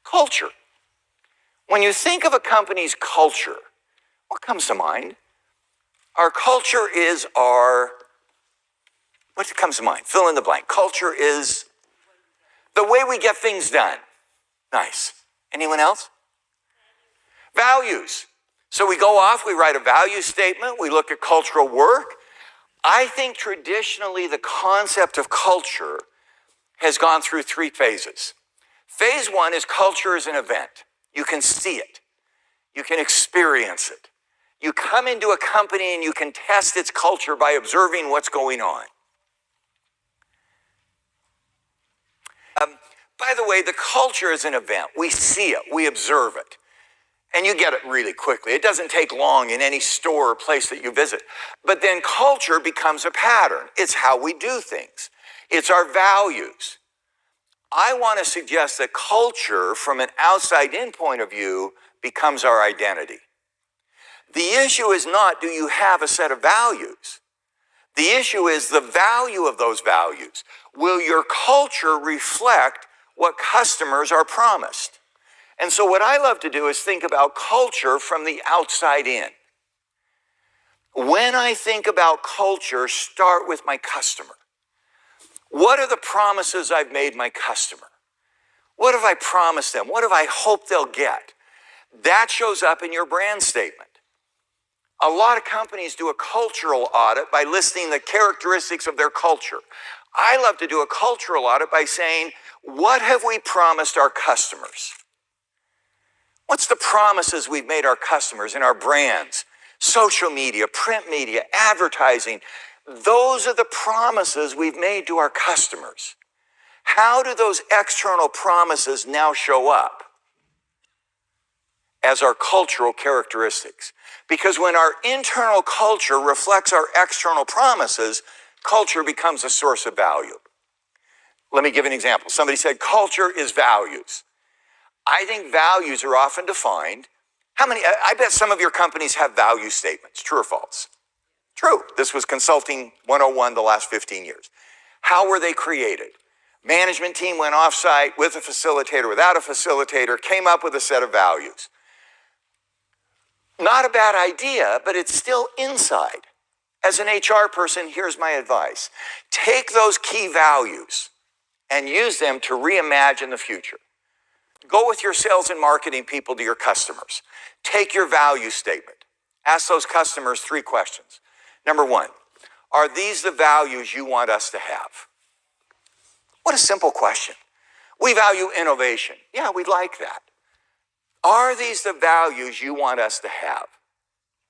Culture. When you think of a company's culture, what comes to mind? Our culture is what comes to mind? Fill in the blank. Culture is the way we get things done. Nice. Anyone else? Values. So we go off, we write a value statement, we look at cultural work. I think traditionally the concept of culture has gone through 3 phases. Phase 1 is culture is an event. You can see it. You can experience it. You come into a company and you can test its culture by observing what's going on. By the way, the culture is an event. We see it. We observe it. And you get it really quickly. It doesn't take long in any store or place that you visit. But then culture becomes a pattern. It's how we do things. It's our values. I want to suggest that culture, from an outside-in point of view, becomes our identity. The issue is not, do you have a set of values? The issue is the value of those values. Will your culture reflect what customers are promised? And so what I love to do is think about culture from the outside in. When I think about culture, start with my customer. What are the promises I've made my customer? What have I promised them? What have I hoped they'll get? That shows up in your brand statement. A lot of companies do a cultural audit by listing the characteristics of their culture. I love to do a cultural audit by saying, what have we promised our customers? What's the promises we've made our customers in our brands, social media, print media, advertising? Those are the promises we've made to our customers. How do those external promises now show up as our cultural characteristics? Because when our internal culture reflects our external promises, culture becomes a source of value. Let me give an example. Somebody said culture is values. I think values are often defined. I bet some of your companies have value statements, true or false? True. This was Consulting 101 the last 15 years. How were they created? Management team went off-site with a facilitator, without a facilitator, came up with a set of values. Not a bad idea, but it's still inside. As an HR person, here's my advice. Take those key values and use them to reimagine the future. Go with your sales and marketing people to your customers. Take your value statement. Ask those customers 3 questions. Number 1, are these the values you want us to have? What a simple question. We value innovation. Yeah, we'd like that. Are these the values you want us to have?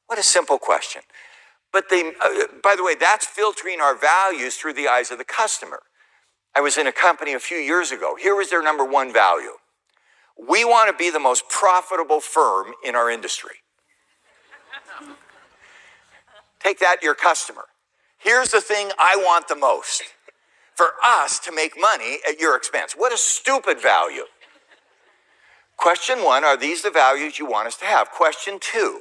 What a simple question. But by the way, that's filtering our values through the eyes of the customer. I was in a company a few years ago. Here was their number 1 value. We want to be the most profitable firm in our industry. Take that to your customer. Here's the thing I want the most. For us to make money at your expense. What a stupid value. Question 1, are these the values you want us to have? Question 2,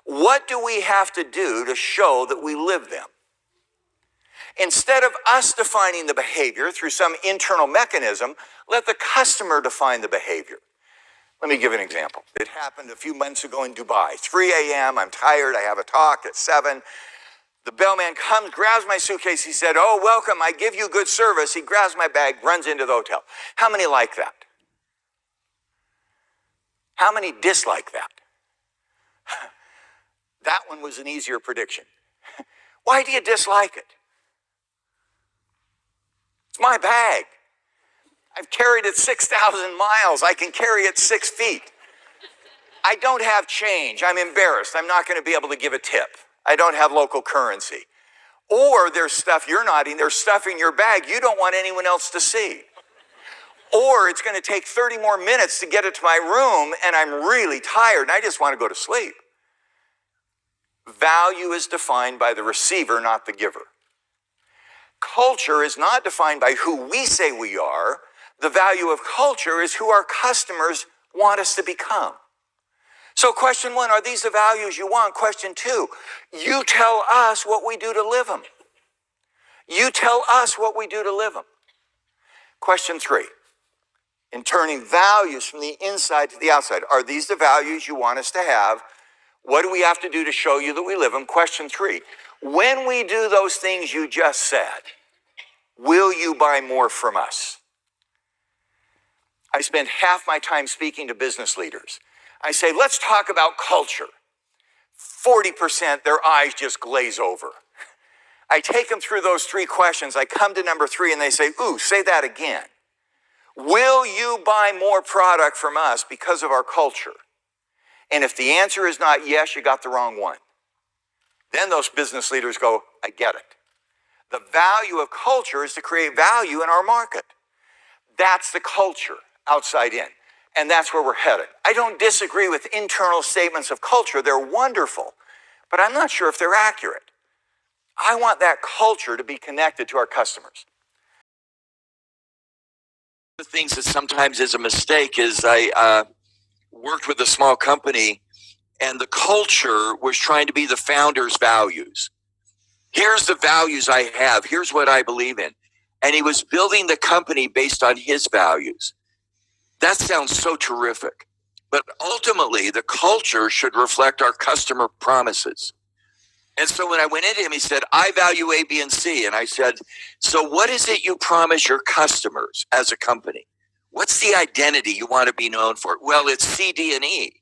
what do we have to do to show that we live them? Instead of us defining the behavior through some internal mechanism, let the customer define the behavior. Let me give an example. It happened a few months ago in Dubai. 3 a.m., I'm tired, I have a talk at 7. The bellman comes, grabs my suitcase. He said, oh, welcome, I give you good service. He grabs my bag, runs into the hotel. How many like that? How many dislike that? That one was an easier prediction. Why do you dislike it? It's my bag. I've carried it 6,000 miles. I can carry it 6 feet. I don't have change. I'm embarrassed. I'm not going to be able to give a tip. I don't have local currency. Or there's stuff, you're nodding, there's stuff in your bag you don't want anyone else to see. Or it's going to take 30 more minutes to get it to my room and I'm really tired and I just want to go to sleep. Value is defined by the receiver, not the giver. Culture is not defined by who we say we are. The value of culture is who our customers want us to become. So question 1, are these the values you want? Question 2, you tell us what we do to live them. You tell us what we do to live them. Question 3, in turning values from the inside to the outside. Are these the values you want us to have? What do we have to do to show you that we live them? Question 3, when we do those things you just said, will you buy more from us? I spend half my time speaking to business leaders. I say, let's talk about culture. 40%, their eyes just glaze over. I take them through those 3 questions. I come to number 3 and they say, ooh, say that again. Will you buy more product from us because of our culture? And if the answer is not yes, you got the wrong one. Then those business leaders go, I get it. The value of culture is to create value in our market. That's the culture, outside in. And that's where we're headed. I don't disagree with internal statements of culture. They're wonderful, but I'm not sure if they're accurate. I want that culture to be connected to our customers. The things that sometimes is a mistake is I worked with a small company and the culture was trying to be the founder's values. Here's the values I have. Here's what I believe in. And he was building the company based on his values. That sounds so terrific. But ultimately, the culture should reflect our customer promises. And so when I went into him, he said, I value A, B, and C. And I said, so what is it you promise your customers as a company? What's the identity you want to be known for? Well, it's C, D, and E.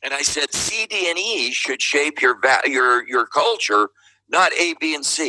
And I said, C, D, and E should shape your culture, not A, B, and C.